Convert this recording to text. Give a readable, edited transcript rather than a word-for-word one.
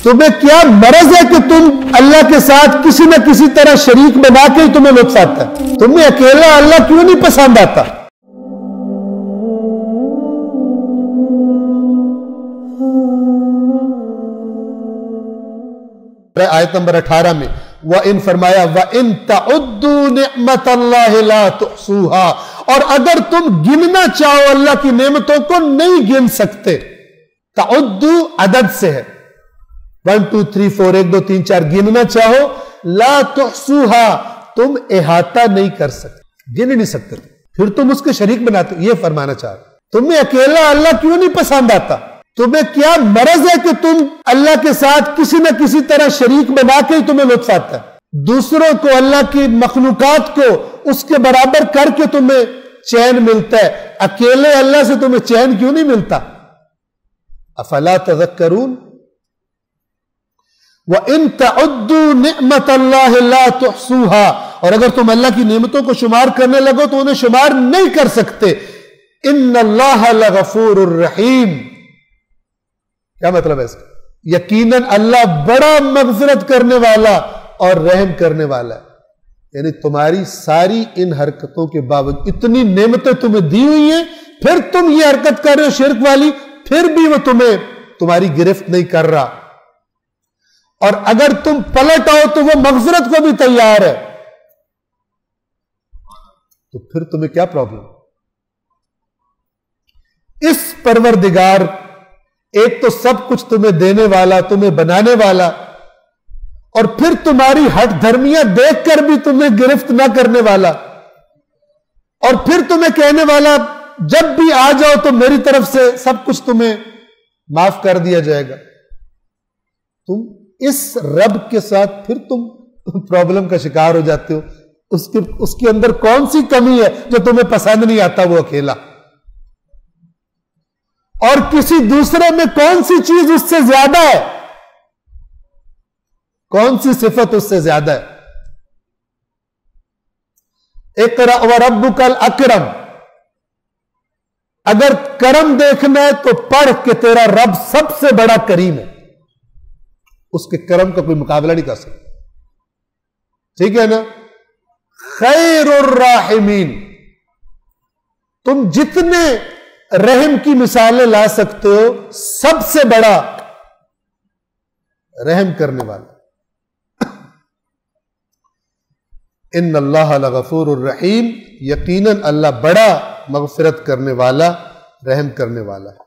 تمہیں کیا مرض ہے کہ تم اللہ کے ساتھ کسی نہ کسی طرح شریک بنا کے ہی تمہیں لطف آتا ہے؟ تمہیں اکیلا اللہ کیوں نہیں پسند آتا؟ آیت نمبر 18 میں وَإِن فرمایا وَإِن تَعُدُّوا نِعْمَةَ اللَّهِ لَا تُحْصُوهَا، اور اگر تم گننا چاہو اللہ کی نعمتوں کو نہیں گن سکتے۔ تعدو عدد سے ہے، 1 2 3 4 1 2 3 4 گننا چاہو، لا تحصوها تم احاطہ نہیں کر سکتے، گن نہیں سکتے، پھر تم اس کے شریک بناتے ہو۔ یہ فرمانا چاہ رہے تمہیں اکیلا اللہ کیوں نہیں پسند آتا؟ تمہیں کیا مرض ہے کہ تم اللہ کے ساتھ کسی نہ کسی طرح شریک بنا کے ہی تمہیں لطف آتا ہے؟ دوسروں کو، اللہ کی مخلوقات کو اس کے برابر کر کے تمہیں چین ملتا ہے، اکیلے اللہ سے تمہیں چین کیوں نہیں ملتا؟ افلا تذکرون وَإِن تَعُدُّوا نِعْمَةَ اللَّهِ لَا تُحْصُوهَا، اور اگر تم اللہ کی نعمتوں کو شمار کرنے لگو تو انہیں شمار نہیں کر سکتے۔ ان اللہ لغفور الرحیم، کیا مطلب ہے اس کا؟ یقیناً اللہ بڑا مغفرت کرنے والا اور رحم کرنے والا ہے۔ یعنی تمہاری ساری ان حرکتوں کے باوجود، اتنی نعمتیں تمہیں دی ہوئی ہیں، پھر تم یہ حرکت کر رہے ہو شرک والی، پھر بھی وہ تمہاری گرفت نہیں کر رہا، اور اگر تم پلٹ آؤ تو وہ مغفرت کو بھی تیار ہے، تو پھر تمہیں کیا پرابلم؟ اس پروردگار، ایک تو سب کچھ تمہیں دینے والا، تمہیں بنانے والا، اور پھر تمہاری ہٹ دھرمیاں دیکھ کر بھی تمہیں گرفت نہ کرنے والا، اور پھر تمہیں کہنے والا جب بھی آ جاؤ تو میری طرف سے سب کچھ تمہیں معاف کر دیا جائے گا۔ تم اس رب کے ساتھ پھر تم پرابلم کا شکار ہو جاتے ہو۔ اس کے اندر کون سی کمی ہے جو تمہیں پسند نہیں آتا وہ اکیلا؟ اور کسی دوسرے میں کون سی چیز اس سے زیادہ ہے؟ کون سی صفت اس سے زیادہ ہے؟ اقرأ وربک الاکرم، اگر کرم دیکھنا ہے تو پڑھ کہ تیرا رب سب سے بڑا کریم ہے، اس کے کرم کا کوئی مقابلہ نہیں کر سکتا، ٹھیک ہے نا؟ خیر الراحمین، تم جتنے رحم کی مثالیں لا سکتے ہو، سب سے بڑا رحم کرنے والا۔ ان اللہ لغفور الرحیم، یقیناً اللہ بڑا مغفرت کرنے والا، رحم کرنے والا ہے۔